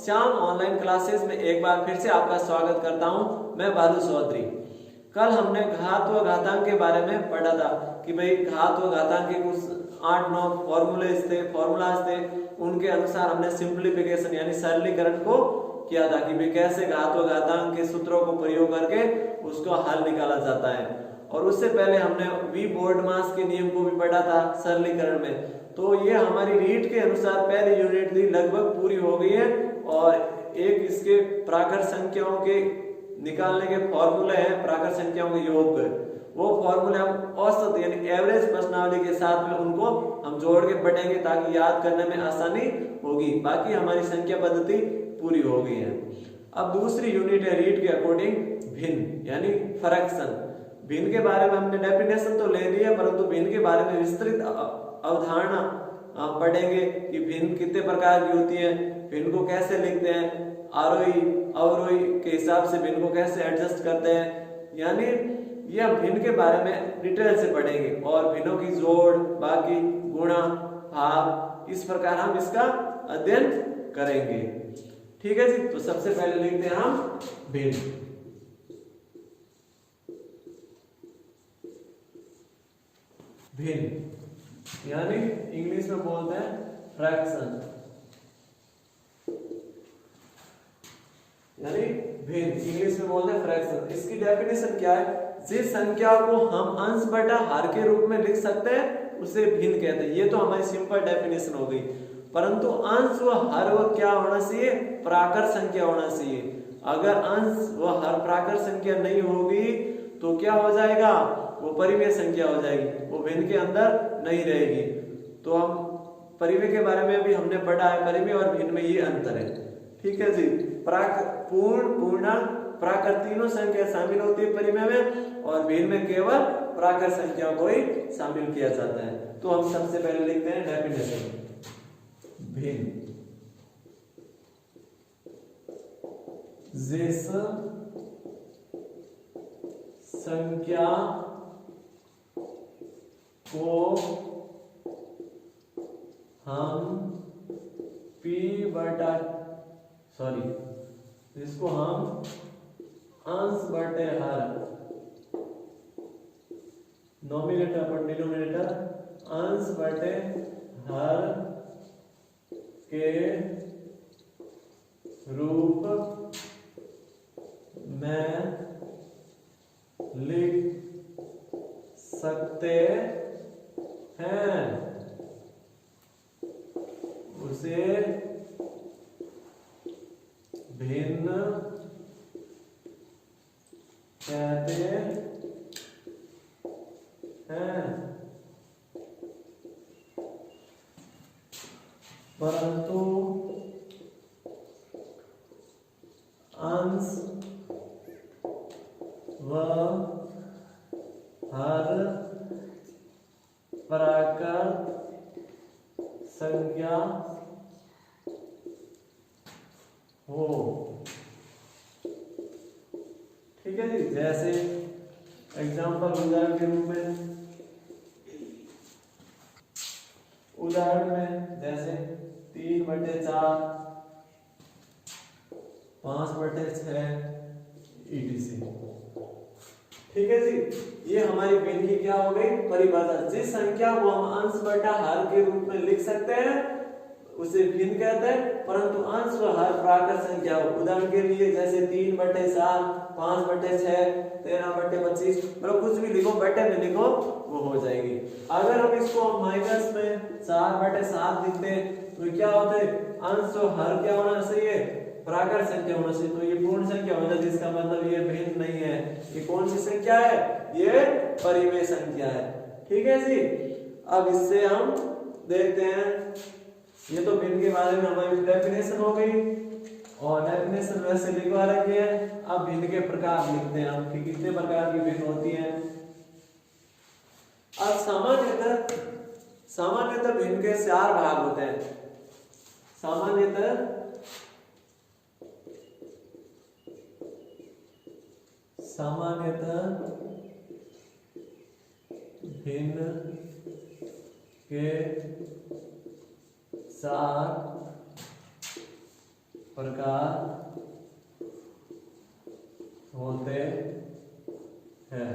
Shyam online classes में एक बार फिर से आपका स्वागत करता हूं। मैं बालू चौधरी। कल हमने घात व घातांक के बारे में पढ़ा था कि भाई घात व घातांक के कुछ 8-9 फॉर्मूलाज थे। उनके अनुसार हमने सिंप्लीफिकेशन यानी सरलीकरण को किया था कि भाई कैसे घात व घातांक के सूत्रों को प्रयोग करके उसको हल निकाला जाता है। और उससे पहले हमने वी बोर्डमास के नियम को भी पढ़ा था सरलीकरण में। तो ये हमारी रीट के अनुसार पहली यूनिट थी लगभग पूरी हो गई है। और एक इसके प्राकृत संख्याओं के निकालने के फॉर्मूले हैं, प्राकृत संख्याओं के योग, वो फॉर्मूले हम औसत यानी एवरेज प्रश्नावली के साथ में उनको हम जोड़ के पढ़ेंगे ताकि याद करने में आसानी होगी। बाकी हमारी संख्या पद्धति पूरी हो गई है। अब दूसरी यूनिट है रीट के अकॉर्डिंग भिन्न यानी फ्रैक्शन। भिन्न के बारे में हमने डेफिनेशन तो ले ली है, परंतु भिन्न के बारे में विस्तृत अवधारणा पढ़ेंगे कि भिन्न कितने प्रकार की होती है, भिन्न को कैसे लिखते हैं, आरोही अवरोही के हिसाब से भिन्न को कैसे एडजस्ट करते हैं, यानी ये हम भिन्न के बारे में डिटेल से पढ़ेंगे। और भिन्नों की जोड़, बाकी गुणा, भाग, इस प्रकार हम इसका अध्ययन करेंगे। ठीक है जी। तो सबसे पहले लिखते हैं हम भिन्न। भिन्न यानी इंग्लिश में बोलते हैं फ्रैक्शन, यानी भिन्न इंग्लिश में बोलते हैं फ्रैक्शन। इसकी डेफिनेशन क्या है? जिस संख्या को हम अंश बटा हर के रूप में लिख सकते हैं उसे भिन्न कहते हैं। ये तो हमारी सिंपल डेफिनेशन हो गई। परंतु अंश व हर वो क्या होना चाहिए? प्राकृत संख्या होना चाहिए। अगर अंश व हर प्राकृत संख्या नहीं होगी तो क्या हो जाएगा? वो परिमेय संख्या हो जाएगी, वो भिन्न के अंदर नहीं रहेगी। तो हम परिमेय के बारे में भी हमने पढ़ा है, परिमेय और भिन्न में ये अंतर है। ठीक है जी। पूर्ण, पूर्णांक, प्राकृत तीनों संख्या शामिल होती है परिमेय में, और भिन्न में केवल प्राकृत संख्या को ही शामिल किया जाता है। तो हम सबसे पहले लिखते हैं डेफिनेशन। भिन्न जिस संख्या को हम जिसको हम अंश बटे हर, नॉमिनेटर पर डिनोमिनेटर, अंश बटे हर के रूप में लिख सकते हैं उसे भिन्न कहते हैं। परंतु अंश व हर प्राकृत संख्या हो। ठीक है जी। जैसे एग्जाम्पल उदाहरण के रूप में जैसे 3/4, 5/6 etc। ठीक है जी। ये हमारी भिन्न की क्या हो गई? परिभाषा। जिस संख्या को हम अंश बटा हर के रूप में लिख सकते हैं उसे भिन्न कहते हैं, परंतु अंश व हर प्राकृत संख्या हो। उदाहरण के लिए जैसे 3/7, 5/6, 13/25, मतलब कुछ भी लिखो, बटे में लिखो, वो हो जाएगी। अगर हम इसको माइनस में 4/7 लिखते हैं तो क्या होता है? अंश व हर क्या होना चाहिए? प्राकृत संख्या होना चाहिए। तो ये पूर्ण संख्या हो जाती है, जिसका मतलब ये भिन्न नहीं है। ये कौन सी संख्या है? ये परिमेय संख्या है। ठीक है जी। अब इससे हम देखते हैं, ये तो भिन्न के बारे में हमारी डेफिनेशन हो गई और डेफिनेशन वैसे लिखवा रखी है। अब भिन्न के प्रकार लिखते हैं हम कि कितने प्रकार की भिन्न होती हैं। अब सामान्यतः भिन्न के 4 भाग होते हैं। सामान्यतः भिन्न के 4 प्रकार होते हैं।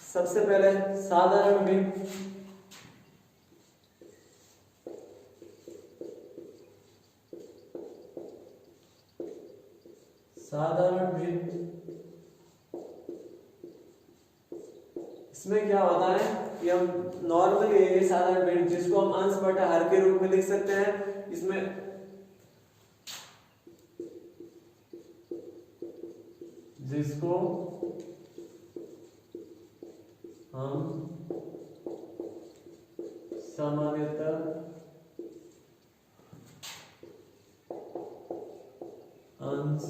सबसे पहले साधारण भिन्न। साधारण भिन्न, इसमें क्या होता है कि हम नॉर्मली ये साधारण भिन्न जिसको हम अंश बटा हर के रूप में लिख सकते हैं, इसमें जिसको हम सामान्यतः अंश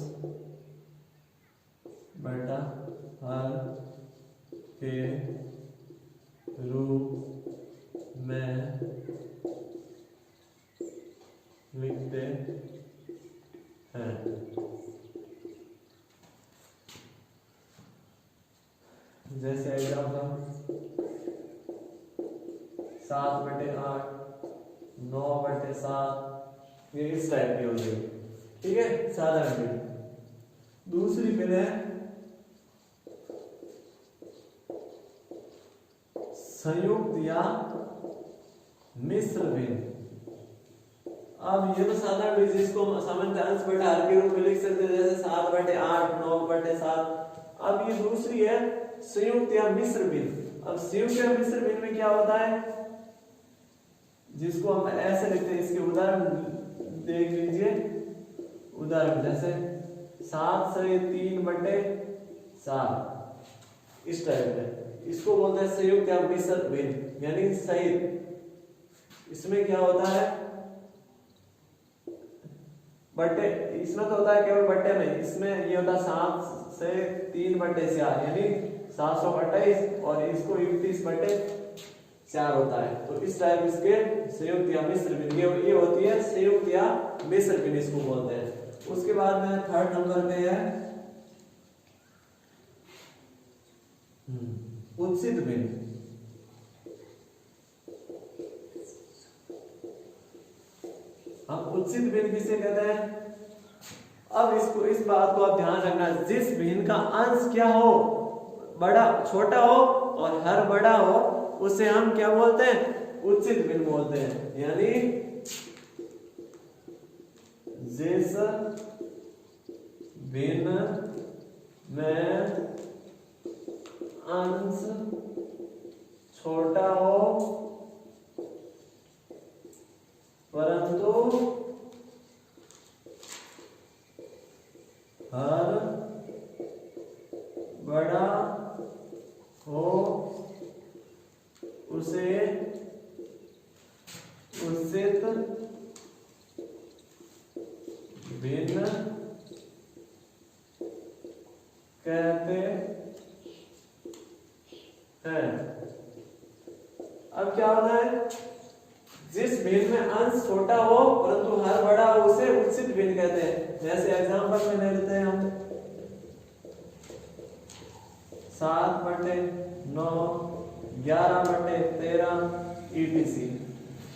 बटा हर के रूप में लिखते हैं। जैसे एग्जाम्पल 7/8, 9/7, ये इस टाइप की होती है। ठीक है, साधारण भिन्न। दूसरी भिन्न है संयुक्त या मिश्र भिन्न। अब ये तो साधारण भिन्न जिसको हम सामान्यतः अंश बटा हर के रूप में लिख सकते हैं, जैसे 7/8, 9/7। अब ये दूसरी है संयुक्त या मिश्र भिन्न। अब संयुक्त या मिश्र भिन्न में क्या होता है, जिसको हम ऐसे लिखते हैं, इसके उदाहरण देख लीजिए। उदाहरण जैसे 7/3/7, इस टाइप में, इसको बोलते हैं संयुक्त या मिश्र भिन्न, यानी सहित। इसमें क्या होता है, बट्टे, इसमें तो होता है केवल बट्टे में, इसमें ये होता है 7/3/4, यानी 728, और इसको 31/4 होता है। तो इस टाइप इसके संयुक्त या मिश्र भिन्न, ये होती है संयुक्त या मिश्र भिन्न, इसको बोलते हैं। उसके बाद में थर्ड नंबर पे है उत्सित भिन्न। हम उत्सित भिन्न किसे कहते हैं? अब इसको, इस बात को आप ध्यान रखना, जिस भिन्न का अंश क्या हो, बड़ा छोटा हो और हर बड़ा हो, उसे हम क्या बोलते हैं? उत्सित भिन्न बोलते हैं। यानी जिस भिन्न में अंश छोटा हो परंतु हर बड़ा हो, उसे उत्सित भिन्न कहते हैं। अब क्या होता है, जिस भिन्न में अंश छोटा हो परंतु हर बड़ा हो, उसे उत्सित भिन्न कहते हैं। जैसे एग्जांपल में ले लेते हैं हम 7/9, 11/13 etc।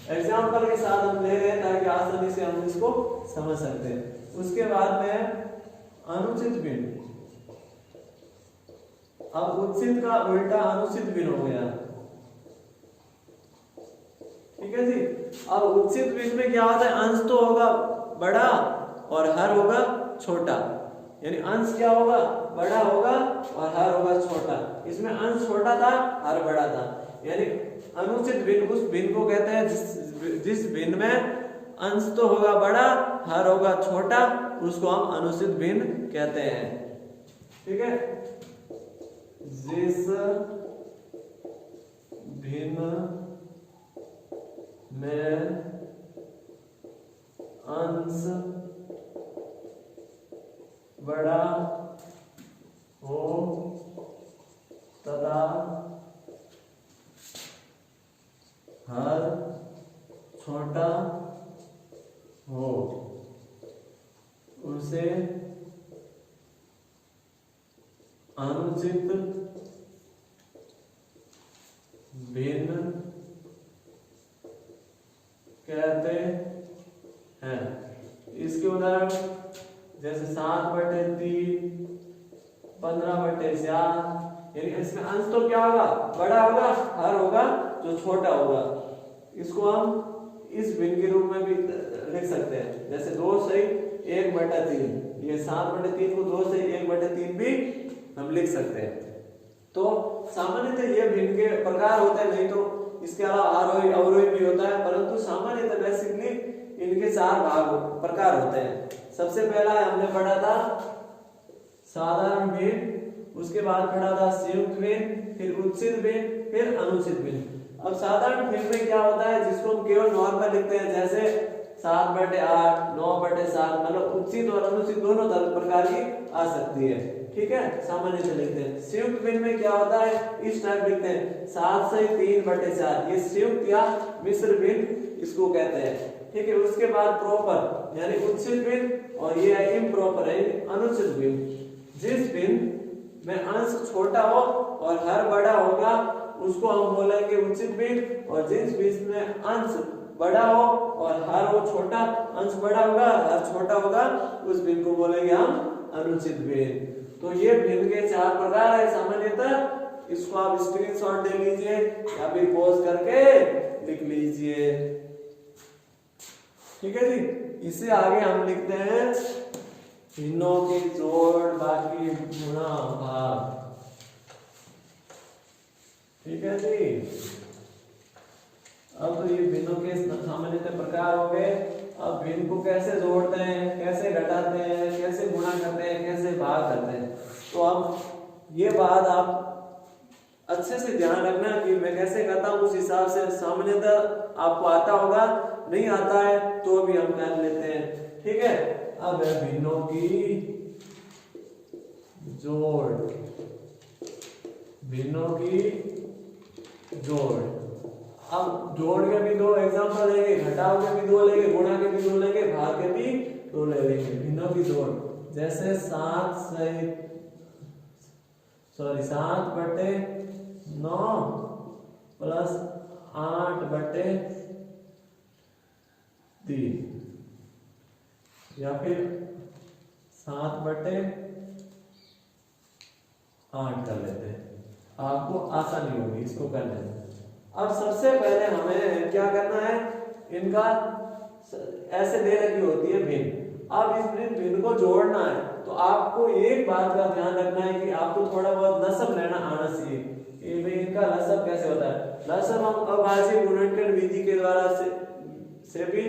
एग्जांपल के साथ हम ले रहे हैं ताकि आसानी से हम इसको समझ सकते हैं। उसके बाद में अनुचित भिन्न। अब उत्सित का उल्टा अनुचित भिन्न हो गया। ठीक है जी। अब उत्सित भिन्न में क्या होता है, अंश तो होगा बड़ा और हर होगा छोटा। यानी अंश क्या होगा, बड़ा होगा और हर होगा छोटा। इसमें अंश छोटा था, हर बड़ा था। यानी अनुचित भिन्न उस भिन्न को कहते हैं जिस भिन्न में अंश तो होगा बड़ा, हर होगा छोटा, उसको हम अनुचित भिन्न कहते हैं। ठीक है। जिस भिन्न में अंश बड़ा हो तथा हर छोटा हो, उसे अनुचित भिन्न कहते है। इसके उदाहरण जैसे 7/3, 15/4, यानी इसमें अंश तो क्या होगा, बड़ा होगा, हर होगा जो छोटा होगा। इसको हम इस भिन्न के रूप में भी लिख सकते हैं, जैसे 2 सही 1/3, ये 7/3 को 2 सही 1/3 भी हम लिख सकते हैं। तो सामान्यतः ये भिन्न के प्रकार होते हैं, नहीं तो इसके अलावा आरोही अवरोही भी होता है, परंतु सामान्यतः बेसिकली इनके 4 भाग प्रकार होते हैं। सबसे पहला हमने पढ़ा था साधारण भिन्न, उसके बाद पढ़ा था संयुक्त भिन्न, फिर उचित भिन्न, फिर अनुचित भिन्न। अब साधारण भिन्न में क्या होता है, जिसको हम केवल नॉर्मल लिखते हैं, जैसे 7/8, 9/7, मतलब उचित और अनुचित दोनों प्रकार की आ सकती है, ठीक है, सामान्य से लिखते हैं। संयुक्त भिन्न में क्या होता है, इस टाइप लिखते हैं 7 से 3/4, ये संयुक्त या मिश्र भिन्न इसको कहते हैं, ठीक है। उसके बाद प्रॉपर यानी उचित भिन्न, और ये है इम्प्रॉपर है अनुचित भिन्न। जिस भिन्न में अंश छोटा हो और हर बड़ा होगा उसको हम बोलेंगे उचित भिन्न, और जिस भिन्न में अंश बड़ा हो और हर वो छोटा, अंश बड़ा होगा हर छोटा होगा, उस भिन्न को बोलेंगे हम अनुचित भिन्न। तो ये भिन्न के 4 प्रकार है सामान्यतः। इसको आप स्क्रीनशॉट ले लीजिए या फिर पॉज करके लिख लीजिए, ठीक है जी। इससे आगे हम लिखते हैं भिन्नों के जोड़ बाकी गुणा भाग, ठीक है जी। अब तो ये भिन्नों के सामान्यतः प्रकार हो गए। अब भिन्न को कैसे जोड़ते हैं, कैसे घटाते हैं, कैसे गुणा करते हैं, कैसे भाग करते हैं, तो अब ये बात आप अच्छे से ध्यान रखना कि मैं कैसे करता हूँ, उस हिसाब से सामान्यतः आपको आता होगा, नहीं आता है तो भी हम कर लेते हैं, ठीक है। अब है भिन्नों की जोड़, भिन्नों की जोड़। अब जोड़ के भी 2 एग्जांपल लेंगे, घटाव के भी 2 लेंगे, गुणा के भी 2 लेंगे, भाग के भी 2 ले लेंगे। भिन्नों की जोड़ जैसे 7/9 प्लस 8/3, या फिर 7/8 कर लेते हैं, आपको आसानी होगी इसको करने में। अब सबसे पहले हमें क्या करना है, इनका ऐसे दे रखी होती है भिन्न। अब इस भिन्न को जोड़ना है तो आपको एक बात का ध्यान रखना है कि आपको थोड़ा बहुत लसब लेना आना चाहिए। इनका लसब कैसे होता है, लसब हम अभाज्य गुणनखंड विधि के द्वारा से भी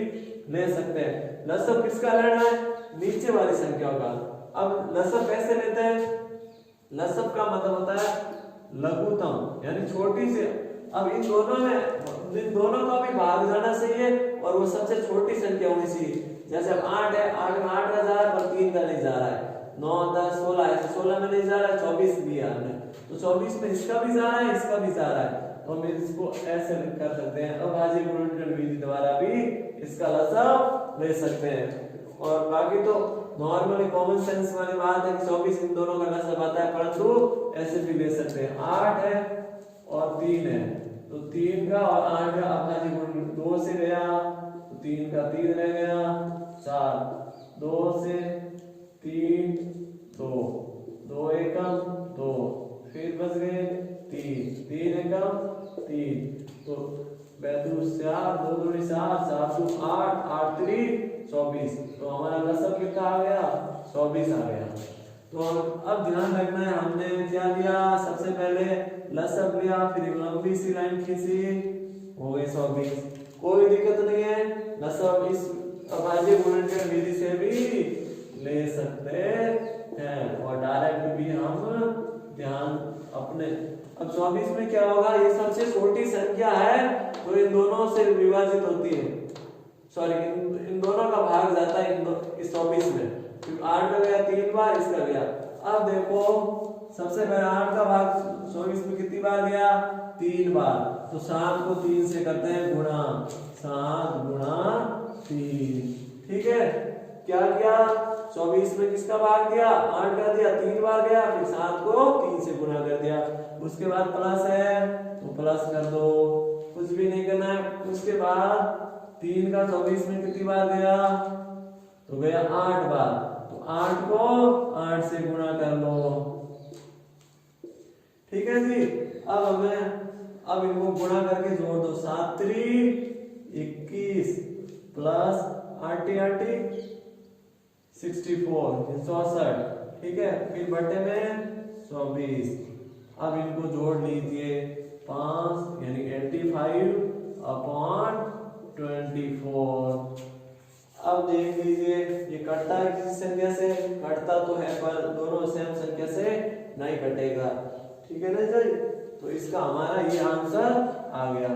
ले सकते हैं। लसब किसका लेना है, नीचे वाली संख्याओं का। अब लसब कैसे लेते हैं, लसब का मतलब होता है लघुत्तम यानी छोटी से। अब इन दोनों का भी भाग जाना चाहिए और वो सबसे छोटी संख्या होनी चाहिए। जैसे अब 8 है, 8 में 8 का जा रहा है पर 3 का नहीं जा रहा है, 9, 10, 16 है, 16 में नहीं जा रहा है, 24 दिया हमने, तो 24 में इसका भी जा रहा है, इसका भी जा रहा है, तो हम इसको ऐसे कर सकते हैं। अभाज्य गुणनखंड विधि द्वारा भी इसका लसब ले सकते हैं। और बाकी तो नॉर्मली कॉमन सेंस वाली बात है कि 24 इन दोनों का लसब आता है, परंतु ऐसे भी ले सकते हैं। 8 है और 3 है, तो 3 का और 8 का अभाज्य गुण 2 से गया, तो 3 का 3 रह गया, 4, 2 से 3, 2 एकम 2, फिर बच गए 3 एकम 3, तो 32 4, 2 दूनी 4, 4 2 8, 8 3 24, तो हमारा लसब कितना आ गया, 24 आ गया। तो अब ध्यान रखना है, हमने क्या लिया, सबसे पहले लसब लिया, फिर एक लंबी सी लाइन खींची, हो गई 24, कोई दिक्कत नहीं है। लसब इस अभाज्य गुणनखंड विधि से भी ले सकते हैं और डायरेक्ट भी हम ध्यान अपने। अब 24 में क्या होगा, ये सबसे छोटी संख्या है तो इन दोनों से विभाजित होती है, सॉरी इन दोनों का भाग जाता है इस 24 में। 8 का गया 3 बार, इसका गया। अब देखो सबसे पहले 8 का भाग 24 में कितनी बार गया, 3 बार, तो 7 को 3 से करते हैं गुणा, 7 गुणा 3, ठीक है। क्या किया, 24 में किसका भाग दिया, 8 का दिया, 3 बार गया, फिर 7 को 3 से गुणा कर दिया। उसके बाद प्लस है तो प्लस कर दो, कुछ भी नहीं करना है। उसके बाद 3 का 24 में कितनी बार गया, तो गया 8 बार। तो 8 को 8 से गुणा कर लो, ठीक है जी। अब इनको गुणा करके जोड़ दो, 7 3 21 प्लस 8 8 64 64, ठीक है। फिर बटे में 24। अब इनको जोड़ लीजिए, 5 यानी 85 अपॉन 24। अब देख लीजिए ये कटता है किसी संख्या से, कटता तो है पर दोनों सेम संख्या से नहीं कटेगा, ठीक है ना जी। तो इसका हमारा ये आंसर आ गया,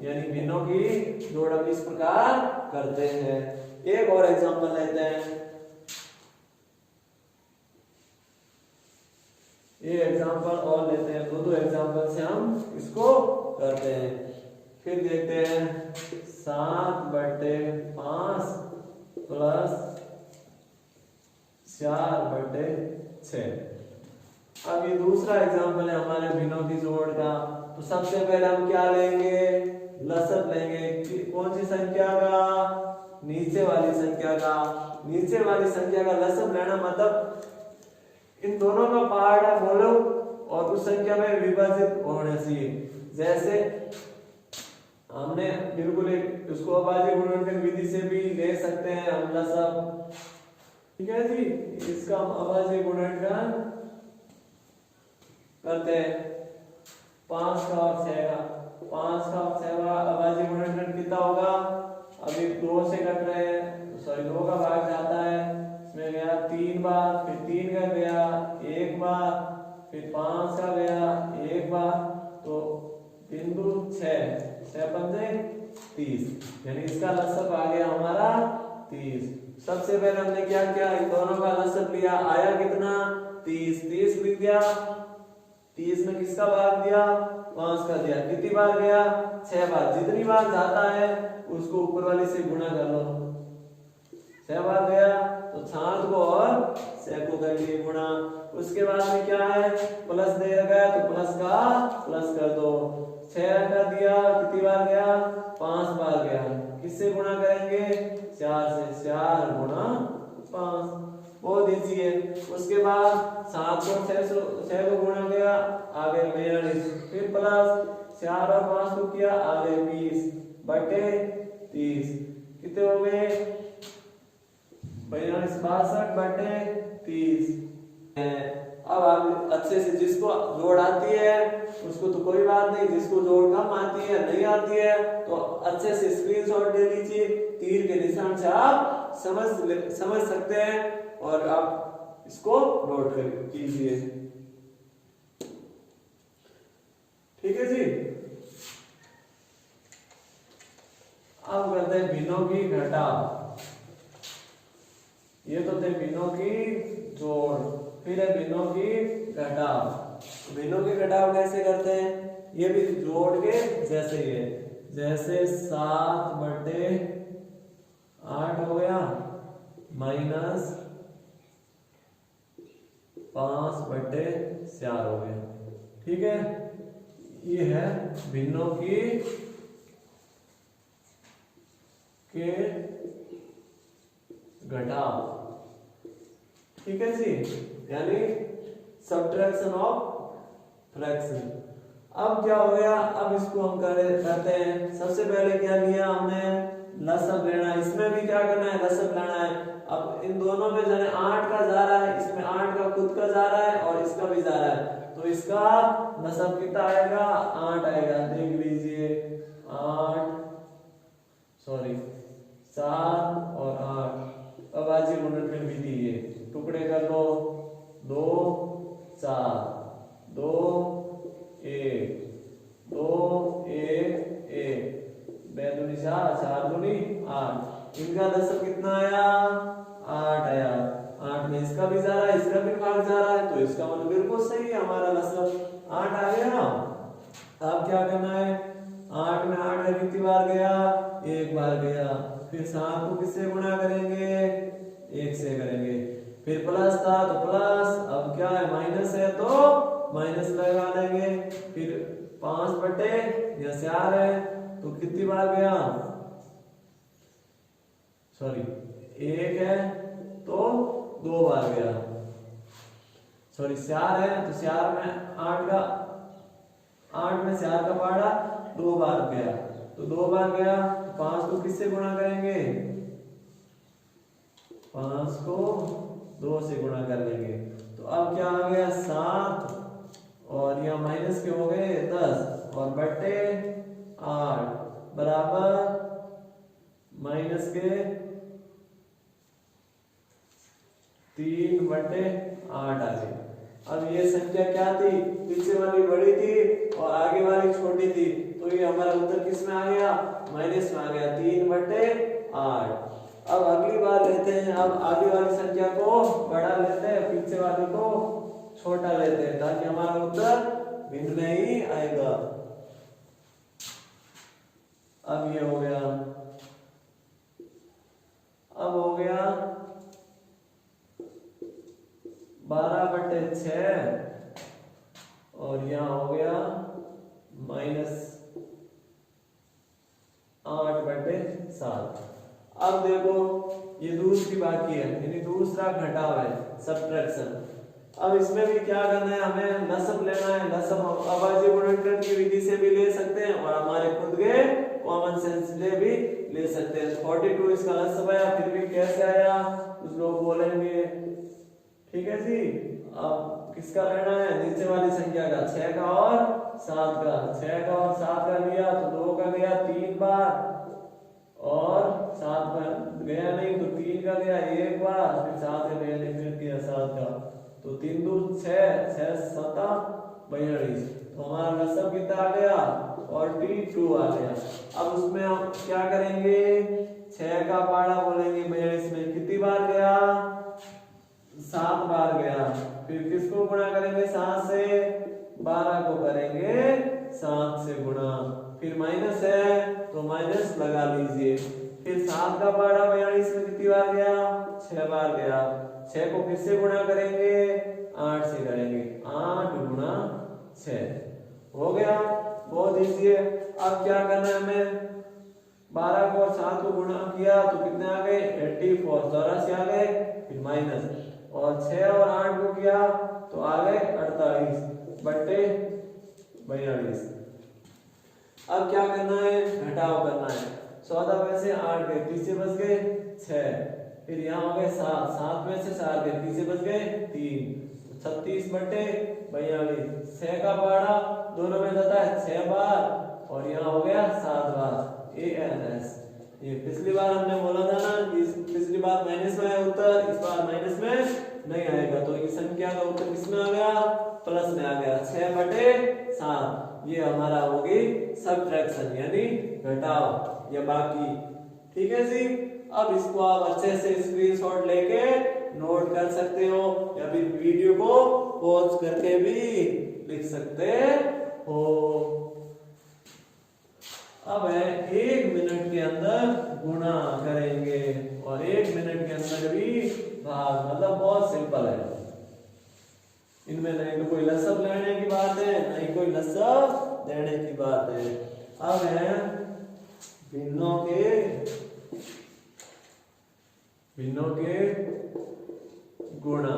यानी भिन्नों की जोड़ हम इस प्रकार करते हैं। एक और एग्जांपल लेते हैं, ये एग्जांपल और लेते हैं, दो एग्जांपल से हम इसको करते हैं। फिर देखते हैं 7/5 प्लस 4/6। अब ये दूसरा एग्जांपल है हमारे भिन्नों की जोड़ का। तो सबसे पहले हम क्या लेंगे, लसब लेंगे। कौन सी संख्या का, नीचे वाली संख्या का। नीचे वाली संख्या का लसब लेना मतलब इन दोनों का पार्ट है बोलो और उस संख्या में विभाजित होना चाहिए। जैसे हमने बिल्कुल एक उसको अभाज्य गुणनखंड विधि से भी ले सकते हैं हम लसब, ठीक है जी। इसका हम अभाज्य गुणनखंड करते हैं 5 का और 6 का। 5 का और 6 का अभाज्य गुणनखंड कितना होगा, अभी 2 से कट रहे हैं, सॉरी 2 का भाग जाता है, इसमें गया 3 बार, फिर 3 का गया 1 बार, फिर 5 का गया 1 बार, तो बिंदु 6 पंजे 30, यानी इसका लसब आ गया हमारा 30। सबसे पहले हमने क्या किया, इन दोनों का लसब लिया, आया कितना 30 लिख दिया। 30 में किसका भाग दिया, 5 का दिया। कितनी बार गया, 6 बार। जितनी बार जाता है उसको ऊपर वाले से गुणा कर लो, 6 बार गया तो 7 को और 6 को करेंगे गुणा। उसके बाद में क्या है, प्लस दे रखा है तो प्लस का प्लस कर दो। 6 का दिया, कितनी बार गया, 5 बार गया। किससे गुणा करेंगे, 4 से। 4 गुणा 5 वो दीजिए। उसके बाद 7 को 6 को गुणा किया, आ गए 42, फिर प्लस 4 और 5 को किया, आ गए 20 बटे 30। कितने हो गए, 42 62 बटे 30। अब आप अच्छे से, जिसको जोड़ आती है उसको तो कोई बात नहीं, जिसको जोड़ कम आती है नहीं आती है तो अच्छे से स्क्रीनशॉट ले लीजिए। तीर के निशान से आप समझ सकते हैं और आप इसको नोट कर कीजिए, ठीक है जी। अब करते हैं भिन्नों की घटाव। ये तो थे भिन्नों की जोड़, फिर है भिन्नों की घटाव। भिन्नों की घटाव कैसे करते हैं, ये भी जोड़ के जैसे ही है, जैसे 7/8 हो गया माइनस 5/4 हो गया, ठीक है। ये है भिन्नों की के घटाव, ठीक है जी, यानी सब्ट्रैक्शन ऑफ फ्रैक्शन। अब क्या हो गया, अब इसको हम करते हैं। सबसे पहले क्या लिया हमने, लसब लेना। इसमें भी क्या करना है, लसब लेना है। अब इन दोनों में जाने 8 का जा रहा है, इसमें 8 का खुद का जा रहा है और इसका भी जा रहा है, तो इसका लसब कितना आएगा, 8 आएगा। देख लीजिए 7 और 8 अभाज्य गुणनखंड विधि है, टुकड़े कर लो, 2 4 2 1 2 1 1 2 4 4 दूनी 8। इनका लसब कितना आया, 8 आया। 8 में इसका भी जा रहा है, इसका भी भाग जा रहा है, तो इसका मतलब बिल्कुल सही है, हमारा लसब 8 आ गया। अब क्या करना है, 8 में 8 का कितनी बार गया, 1 बार गया। फिर 7 को किससे गुणा करेंगे, 1 से करेंगे। फिर प्लस था तो प्लस, अब क्या है माइनस है तो माइनस लगा लेंगे। फिर 5 बटे 4 है तो कितनी बार गया, सॉरी 1 है तो 2 बार गया, सॉरी 4 है तो 4 में 8 में 4 का पहाड़ा 2 बार गया, तो 2 बार गया तो 5 को किससे गुणा करेंगे, 5 को 2 से गुणा कर लेंगे। तो अब क्या आ गया 7 और यहाँ माइनस के हो गए 10 और बटे 8 बराबर माइनस के 3/8 आ गई। अब ये संख्या क्या थी, पीछे वाली बड़ी थी और आगे वाली छोटी थी, तो ये हमारा उत्तर किस में आ गया, माइनस में आ गया 3/8। अब अगली बार लेते हैं, अब आगे वाली संख्या को बड़ा लेते हैं, पीछे वाली को छोटा लेते हैं, ताकि हमारा उत्तर भिन्न में ही आएगा। अब ये हो गया, अब हो गया 12/6 और यहाँ हो गया -8/7। अब देखो ये दूसरी बाकी है, यानी दूसरा घटाव है, सब्ट्रैक्शन। अब इसमें भी क्या करना है, हमें लसब लेना है। लसब अभाज्य गुणनखंड की विधि से भी ले सकते हैं और हमारे खुद के कॉमन सेंस से भी ले सकते हैं। 42 इसका लसब आया, फिर भी कैसे आया कुछ लोग बोलेंगे, ठीक है जी। अब किसका लेना है, नीचे वाली संख्या का, 6 का और 7 का। 6 का और 7 का लिया तो 2 का गया 3 बार और 7 का गया नहीं तो 3 का गया 1 बार, फिर 7 का गया नहीं फिर किया 7 का, तो 3 2 6 6 7 42। तो हमारा लसब कितना आ गया 42 आ गया। अब उसमें हम क्या करेंगे, 6 का पाड़ा बोलेंगे 42 में कितनी बार गया, 7 बार गया। फिर किसको गुणा करेंगे, 7 से, 12 को करेंगे 7 से गुणा, फिर माइनस है तो माइनस लगा लीजिए। फिर 7 का पाड़ा 42 में कितनी बार गया, 6 बार गया। 6 को किससे गुणा करेंगे, 8 से करेंगे, 8 गुणा 6 हो गया, बहुत इजी है। अब क्या करना है हमें, 12 को और 7 को गुणा किया तो कितने आ गए 84, 84 आ गए, फिर माइनस, और 6 और 8 को किया तो आ गए 48/42। अब क्या करना है, घटाव करना है। 14 में से 8 गए, पीछे बच गए 6, फिर यहाँ हो गए 7, 7 में से 4 गए, पीछे बच गए 3, 36/42। 6 का पहाड़ा दोनों में जाता है 6 बार और यहाँ हो गया 7 बार, ANS। ये पिछली बार हमने बोला था ना कि पिछली बार माइनस में आया उत्तर, इस बार माइनस में नहीं आएगा, तो ये संख्या का उत्तर किसमें आ गया, प्लस में आ गया, 6/7। ये हमारा होगी सब्ट्रैक्शन यानी घटाव या बाकी, ठीक है जी। अब इसको आप अच्छे से स्क्रीनशॉट लेके नोट कर सकते हो या फिर वीडियो को पॉज करके भी लिख सकते हो। अब है 1 मिनट के अंदर गुणा करेंगे और 1 मिनट के अंदर भी भाग, मतलब बहुत सिंपल है। इनमें नहीं तो कोई लसब लेने की बात है, नहीं कोई लसब देने की बात है। अब है भिन्नों के गुणा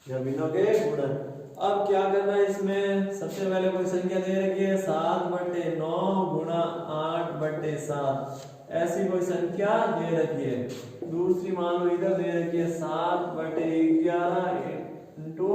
या भिन्नों के गुणन। अब क्या करना है, इसमें सबसे पहले कोई संख्या दे रखी है 7/9 गुणा 8/7, ऐसी कोई संख्या दे रखी है। दूसरी मान लो इधर दे रखी है 7/11 इंटू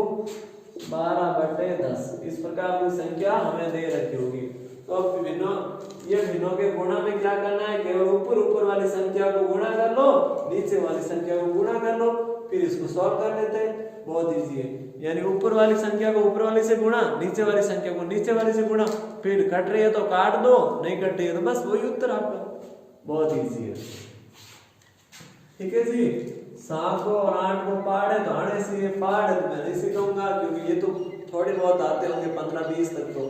12/10, इस प्रकार की संख्या हमें दे रखी होगी। तो अब भिन्नों के गुणा में क्या करना है, केवल ऊपर वाली संख्या को गुणा कर लो, नीचे वाली संख्या को गुणा कर लो, फिर इसको सॉल्व कर लेते हैं। बहुत इजी है, यानी ऊपर वाली संख्या को ऊपर वाली से गुणा, नीचे वाली संख्या को नीचे वाली से गुणा, फिर कट रही है तो काट दो, नहीं कट रही है तो बस वही उत्तर आपका। बहुत इजी है, ठीक है जी। 7 को और 8 को पाड़े तो आने से ये पाड़ मैं नहीं सिखाऊंगा, क्योंकि ये तो थोड़े बहुत आते होंगे 15-20 तक। तो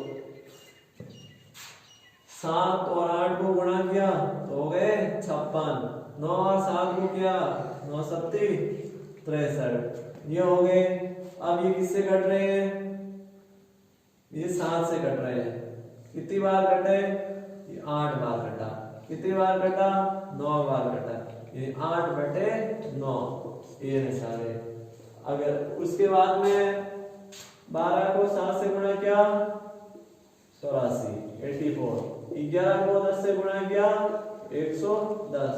7 और 8 को गुणा किया तो हो गए 56, 9 और 7 को किया 9 7 63, ये हो गए। अब ये किससे कट रहे हैं, ये 7 से कट रहे हैं। कितनी बार कटे, ये 8 बार कटा। कितनी बार कटा? 9 बार कटा, ये 8/9 ये है सारे। अगर उसके बाद में 12 को 7 से गुणा किया 84 84, 11 को 10 से गुणा किया 110।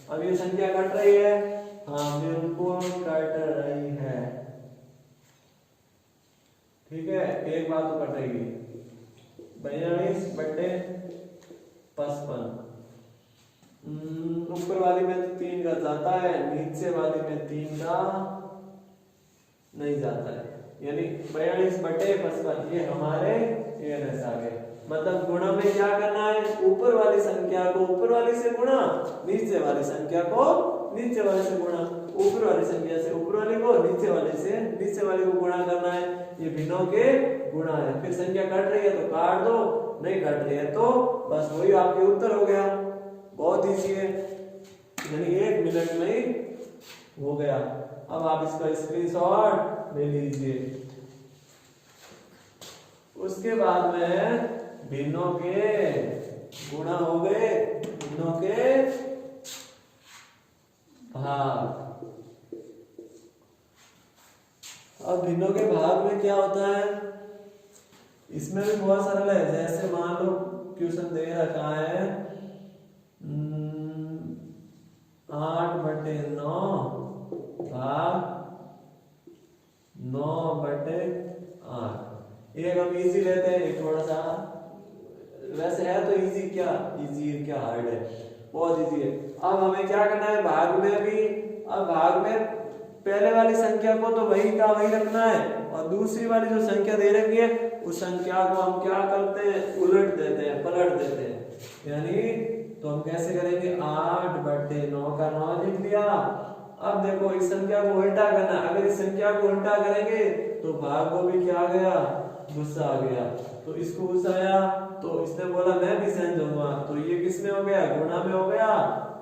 अब ये संख्या कट रही है, हाँ बिल्कुल कट रही है, ठीक है, एक बार तो कटेगी। 42/55, ऊपर वाली में तो 3 का जाता है, नीचे वाली में 3 का नहीं जाता है, यानी 42/55 ये हमारे एएनएस आ गए। मतलब गुणा में क्या करना है? ऊपर वाली संख्या को ऊपर वाली से गुणा, नीचे वाली संख्या को नीचे वाले से गुणा, ऊपर वाली संख्या से ऊपर वाली को, नीचे वाले से नीचे वाली को गुणा करना है। ये भिन्नों के गुणा है। फिर संख्या कट रही है तो काट दो, नहीं कट रही है तो बस वही आपके उत्तर हो गया। बहुत इजी है, यानी 1 मिनट में ही हो गया। अब आप इसका स्क्रीनशॉट ले लीजिए। उसके बाद में भिन्नों के गुणा हो गए, भिन्नों के भाग। अब भिन्नों के भाग में क्या होता है? इसमें भी बहुत सरल है। जैसे मान लो क्वेश्चन दे रखा है 8/9 भाग 9/8। एक हम इजी लेते हैं, एक थोड़ा सा वैसे है तो इजी क्या हार्ड है, बहुत इजी है। अब हमें क्या करना है भाग में भी? अब भाग में पहले वाली संख्या को तो वही का वही रखना है, और दूसरी वाली जो संख्या दे रखी है उस संख्या को हम क्या करते हैं? उलट देते हैं, पलट देते हैं। यानी तो हम कैसे करेंगे? 8/9 का 9 लिख लिया। अब देखो इस संख्या को उल्टा करना। अगर इस संख्या को उल्टा करेंगे तो भाग को भी क्या आ गया? गुस्सा आ गया। तो इसको गुस्सा आया तो इसने बोला मैं भी सहन दूंगा, तो ये किस में हो गया? गुणा में हो गया।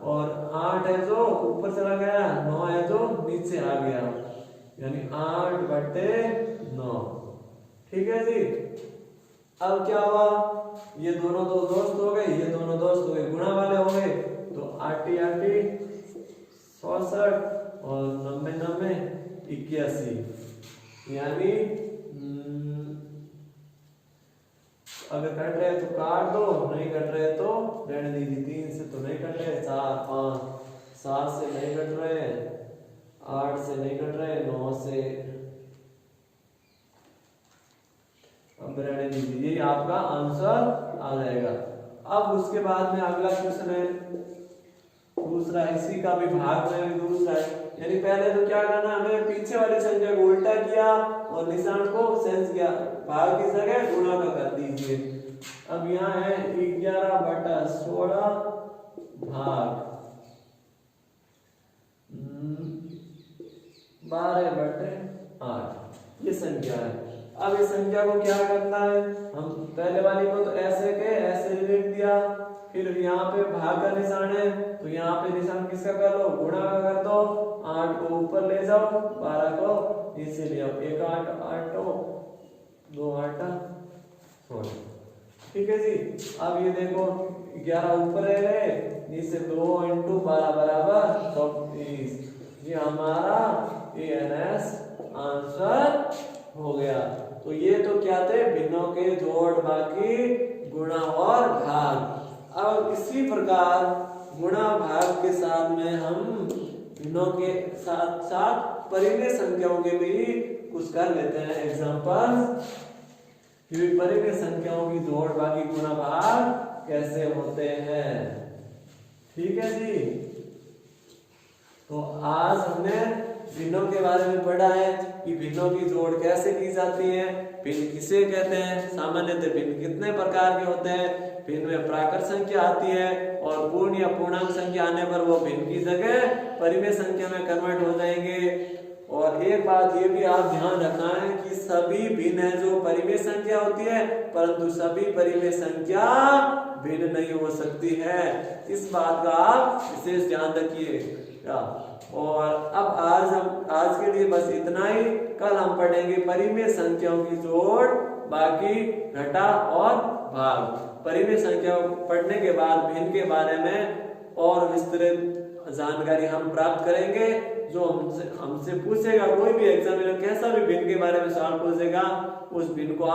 और 8 है जो ऊपर चला गया, 9 है जो नीचे आ गया, यानी 8/9। ठीक है जी। अब क्या हुआ? ये दोनों दो दोस्त हो गए, ये दोनों दोस्त हो गए, गुणा वाले हो गए। तो 8 66 और 90 81, यानी अगर कट रहे तो काट दो, नहीं कट रहे तो रहने दीजिए। 3 से तो नहीं कट रहे, 4 5, 7 से नहीं कट रहे, 8 से नहीं कट रहे, 9 से अब रहने दीजिए। ये आपका आंसर आ जाएगा। अब उसके बाद में अगला क्वेश्चन है दूसरा, इसी का भी भाग में भी दूसरा है। यानी पहले तो क्या करना, हमें पीछे वाली संख्या को उल्टा किया और निशान को सेंस किया, भाग की जगह गुणा का कर दीजिए। अब यहाँ है 11/16 भाग 12/8, ये संख्या है। अब इस संख्या को क्या करना है? हम पहले वाली को तो ऐसे के ऐसे लिख दिया, फिर यहाँ पे भाग का निशान है तो यहाँ पे निशान किसका कर लो? गुणा का कर दो। 8 को ऊपर ले जाओ, 12 को नीचे ले आओ। 1 8 8 2 8 16। ठीक है जी। अब ये देखो 11 ऊपर रह गए, नीचे 2 × 12 = 24। ये हमारा एएनएस आंसर हो गया। तो ये तो क्या थे? भिन्नों के जोड़, बाकी गुणा और भाग। अब इसी प्रकार गुणा भाग के साथ में हम भिन्नों के साथ साथ परिमेय संख्याओं के भी कुछ कर लेते हैं एग्जांपल, कि परिमेय संख्याओं की जोड़, बाकी, गुणा, भाग कैसे होते हैं। ठीक है जी। तो आज हमने भिन्नों के बारे में पढ़ा है कि भिन्नों की जोड़ कैसे की जाती है, भिन्न किसे कहते हैं, सामान्यतः भिन्न कितने प्रकार के होते हैं, भिन्न में प्राकृत संख्या आती है और पूर्ण या पूर्णांक संख्या आने पर वो भिन्न की जगह परिमेय संख्या में कन्वर्ट हो जाएंगे। और एक बात ये भी आप ध्यान रखना है कि सभी भिन्न है जो परिमेय संख्या होती है, परंतु सभी परिमेय संख्या भिन्न नहीं हो सकती है। इस बात का आप विशेष ध्यान रखिएगा। और अब आज के लिए बस इतना ही। कल हम पढ़ेंगे परिमेय संख्याओं की जोड़, बाकी, घटा और भाग। परिमेय संख्या पढ़ने के बाद भिन्न के बारे में और विस्तृत जानकारी हम प्राप्त करेंगे। जो हमसे पूछेगा, कोई भी एग्जाम में कैसा भी भिन्न के बारे में सवाल पूछेगा, उस भिन्न को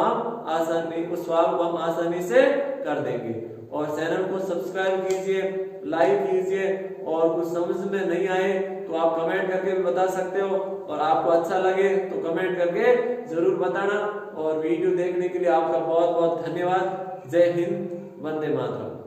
उस सवाल को हम आसानी से कर देंगे। और चैनल को सब्सक्राइब कीजिए, लाइक कीजिए, और कुछ समझ में नहीं आए तो आप कमेंट करके भी बता सकते हो, और आपको अच्छा लगे तो कमेंट करके जरूर बताना। और वीडियो देखने के लिए आपका बहुत बहुत धन्यवाद। जय हिंद, वंदे मातरम।